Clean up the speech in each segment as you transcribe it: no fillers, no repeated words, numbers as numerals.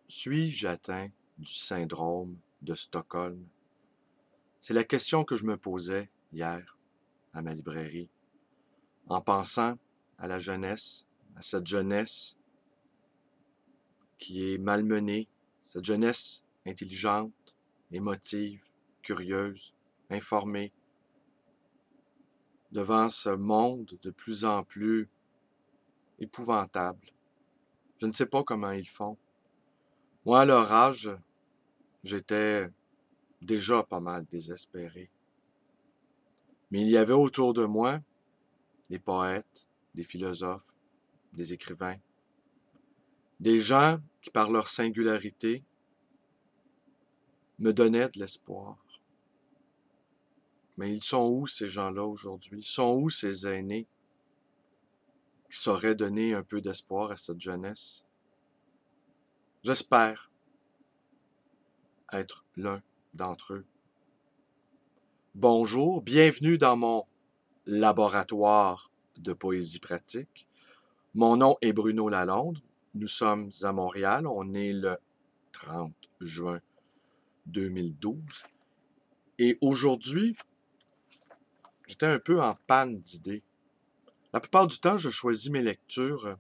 Suis-je atteint du syndrome de Stockholm? C'est la question que je me posais hier à ma librairie, en pensant à la jeunesse, à cette jeunesse qui est malmenée, cette jeunesse intelligente, émotive, curieuse, informée, devant ce monde de plus en plus épouvantable. Je ne sais pas comment ils font. Moi, à leur âge, j'étais déjà pas mal désespéré. Mais il y avait autour de moi des poètes, des philosophes, des écrivains, des gens qui, par leur singularité, me donnaient de l'espoir. Mais ils sont où ces gens-là aujourd'hui? Ils sont où ces aînés qui sauraient donner un peu d'espoir à cette jeunesse? J'espère être l'un d'entre eux. Bonjour, bienvenue dans mon laboratoire de poésie pratique. Mon nom est Bruno Lalonde. Nous sommes à Montréal. On est le 30 juin 2012. Et aujourd'hui, j'étais un peu en panne d'idées. La plupart du temps, je choisis mes lectures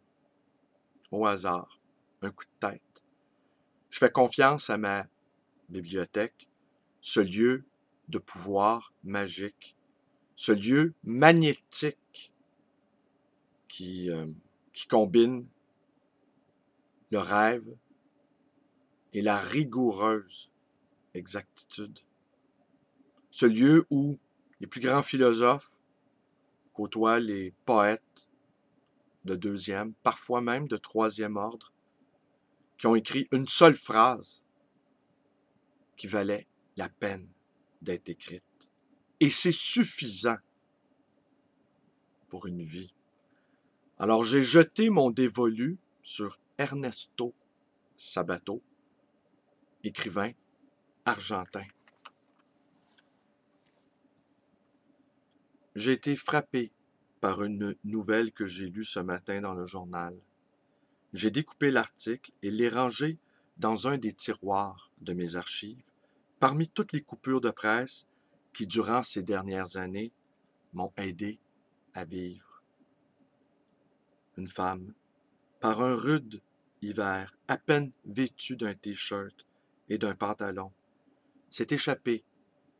au hasard, un coup de tête. Je fais confiance à ma bibliothèque, ce lieu de pouvoir magique, ce lieu magnétique qui combine le rêve et la rigoureuse exactitude. Ce lieu où les plus grands philosophes côtoient les poètes de deuxième, parfois même de troisième ordre, qui ont écrit une seule phrase qui valait la peine d'être écrite. Et c'est suffisant pour une vie. Alors j'ai jeté mon dévolu sur Ernesto Sabato, écrivain argentin. J'ai été frappé par une nouvelle que j'ai lue ce matin dans le journal. J'ai découpé l'article et l'ai rangé dans un des tiroirs de mes archives, parmi toutes les coupures de presse qui, durant ces dernières années, m'ont aidé à vivre. Une femme, par un rude hiver, à peine vêtue d'un t-shirt et d'un pantalon, s'est échappée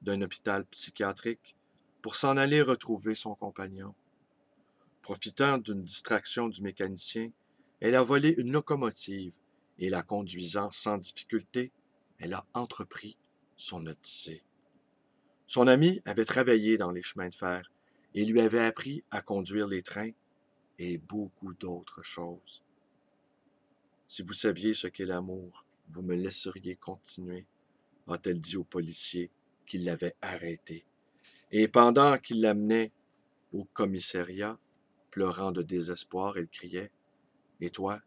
d'un hôpital psychiatrique pour s'en aller retrouver son compagnon. Profitant d'une distraction du mécanicien, elle a volé une locomotive et, la conduisant sans difficulté, elle a entrepris son odyssée. Son ami avait travaillé dans les chemins de fer et lui avait appris à conduire les trains et beaucoup d'autres choses. Si vous saviez ce qu'est l'amour, vous me laisseriez continuer, a-t-elle dit au policier qui l'avait arrêté. Et pendant qu'il l'amenait au commissariat, pleurant de désespoir, elle criait « Et toi,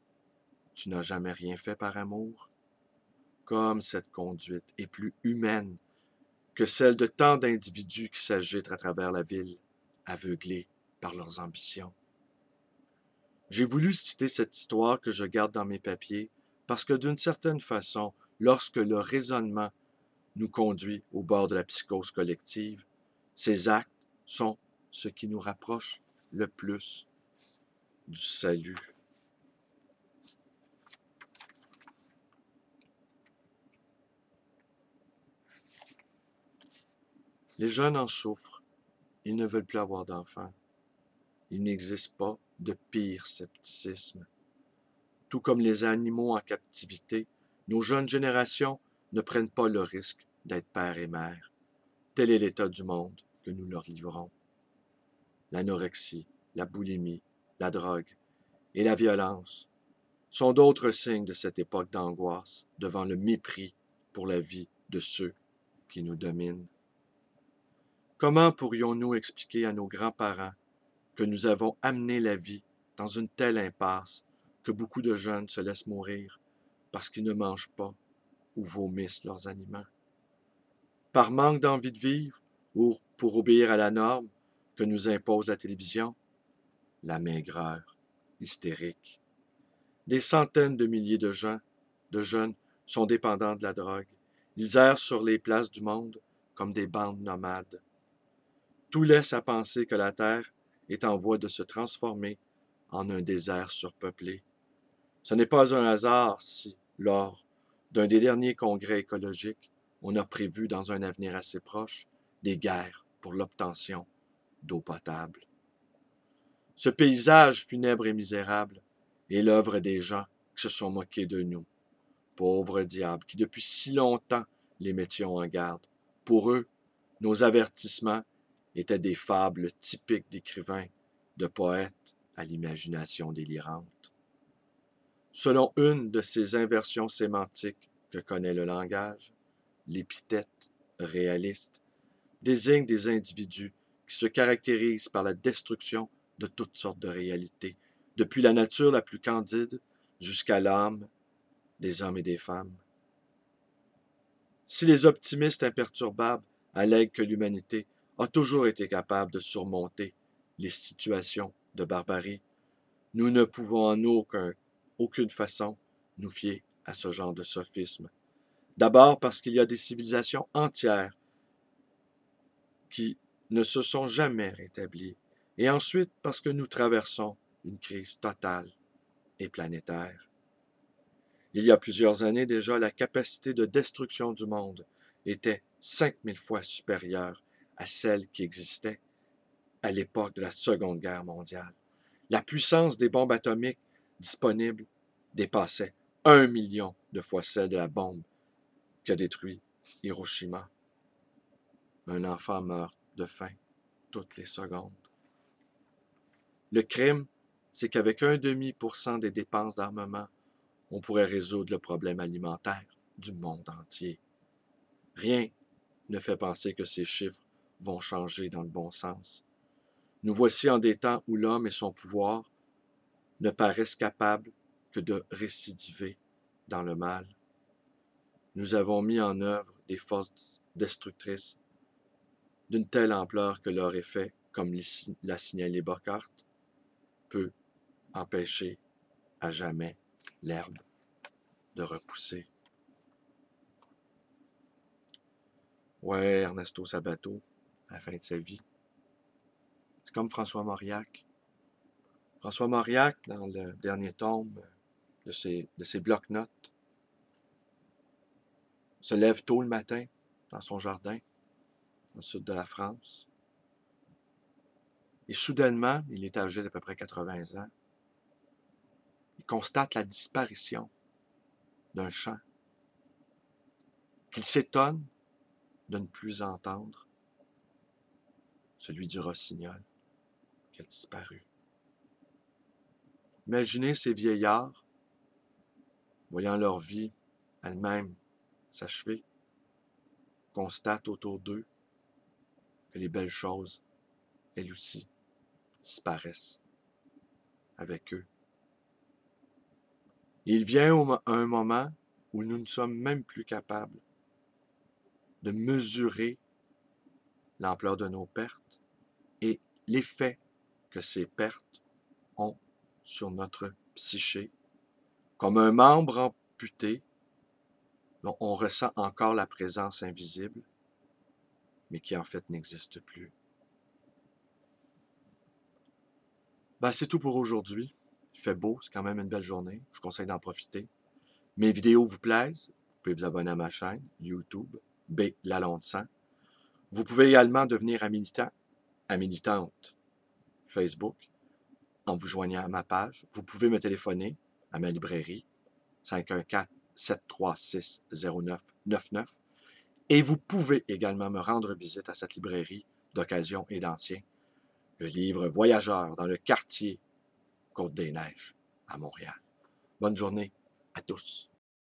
tu n'as jamais rien fait par amour? » Comme cette conduite est plus humaine que celle de tant d'individus qui s'agitent à travers la ville, aveuglés par leurs ambitions. J'ai voulu citer cette histoire que je garde dans mes papiers parce que d'une certaine façon, lorsque le raisonnement nous conduit au bord de la psychose collective, ces actes sont ce qui nous rapproche le plus du salut. Les jeunes en souffrent. Ils ne veulent plus avoir d'enfants. Il n'existe pas de pire scepticisme. Tout comme les animaux en captivité, nos jeunes générations ne prennent pas le risque d'être père et mère. Tel est l'état du monde que nous leur livrons. L'anorexie, la boulimie, la drogue et la violence sont d'autres signes de cette époque d'angoisse devant le mépris pour la vie de ceux qui nous dominent. Comment pourrions-nous expliquer à nos grands-parents que nous avons amené la vie dans une telle impasse que beaucoup de jeunes se laissent mourir parce qu'ils ne mangent pas ou vomissent leurs aliments? Par manque d'envie de vivre ou pour obéir à la norme que nous impose la télévision? La maigreur hystérique. Des centaines de milliers de jeunes sont dépendants de la drogue. Ils errent sur les places du monde comme des bandes nomades. Tout laisse à penser que la Terre est en voie de se transformer en un désert surpeuplé. Ce n'est pas un hasard si, lors d'un des derniers congrès écologiques, on a prévu dans un avenir assez proche des guerres pour l'obtention d'eau potable. Ce paysage funèbre et misérable est l'œuvre des gens qui se sont moqués de nous, pauvres diables, qui depuis si longtemps les mettions en garde. Pour eux, nos avertissements étaient des fables typiques d'écrivains, de poètes à l'imagination délirante. Selon une de ces inversions sémantiques que connaît le langage, l'épithète réaliste désigne des individus qui se caractérisent par la destruction de toutes sortes de réalités, depuis la nature la plus candide jusqu'à l'âme des hommes et des femmes. Si les optimistes imperturbables allèguent que l'humanité a toujours été capable de surmonter les situations de barbarie, nous ne pouvons en aucune façon nous fier à ce genre de sophisme. D'abord parce qu'il y a des civilisations entières qui ne se sont jamais rétablies, et ensuite parce que nous traversons une crise totale et planétaire. Il y a plusieurs années déjà, la capacité de destruction du monde était 5000 fois supérieure à celle qui existait à l'époque de la Seconde Guerre mondiale. La puissance des bombes atomiques disponibles dépassait 1 million de fois celle de la bombe qui a détruit Hiroshima. Un enfant meurt de faim toutes les secondes. Le crime, c'est qu'avec 0,5% des dépenses d'armement, on pourrait résoudre le problème alimentaire du monde entier. Rien ne fait penser que ces chiffres vont changer dans le bon sens. Nous voici en des temps où l'homme et son pouvoir ne paraissent capables que de récidiver dans le mal. Nous avons mis en œuvre des forces destructrices d'une telle ampleur que leur effet, comme l'a signalé Burkhardt, peut empêcher à jamais l'herbe de repousser. Ouais, Ernesto Sabato, à la fin de sa vie. C'est comme François Mauriac. François Mauriac, dans le dernier tome de ses blocs-notes, se lève tôt le matin dans son jardin, dans le sud de la France. Et soudainement, il est âgé d'à peu près 80 ans, il constate la disparition d'un chant qu'il s'étonne de ne plus entendre, celui du rossignol qui a disparu. Imaginez ces vieillards, voyant leur vie elle-même s'achever, constatent autour d'eux que les belles choses, elles aussi, disparaissent avec eux. Il vient un moment où nous ne sommes même plus capables de mesurer l'ampleur de nos pertes et l'effet que ces pertes ont sur notre psyché. Comme un membre amputé, dont on ressent encore la présence invisible, mais qui en fait n'existe plus. C'est tout pour aujourd'hui. Il fait beau, c'est quand même une belle journée. Je vous conseille d'en profiter. Mes vidéos vous plaisent, vous pouvez vous abonner à ma chaîne YouTube, B. Lalonde 100. Vous pouvez également devenir un militant, à militante Facebook, en vous joignant à ma page. Vous pouvez me téléphoner à ma librairie, 514-736-0999. Et vous pouvez également me rendre visite à cette librairie d'occasion et d'ancien, le livre Voyageurs dans le quartier Côte-des-Neiges à Montréal. Bonne journée à tous.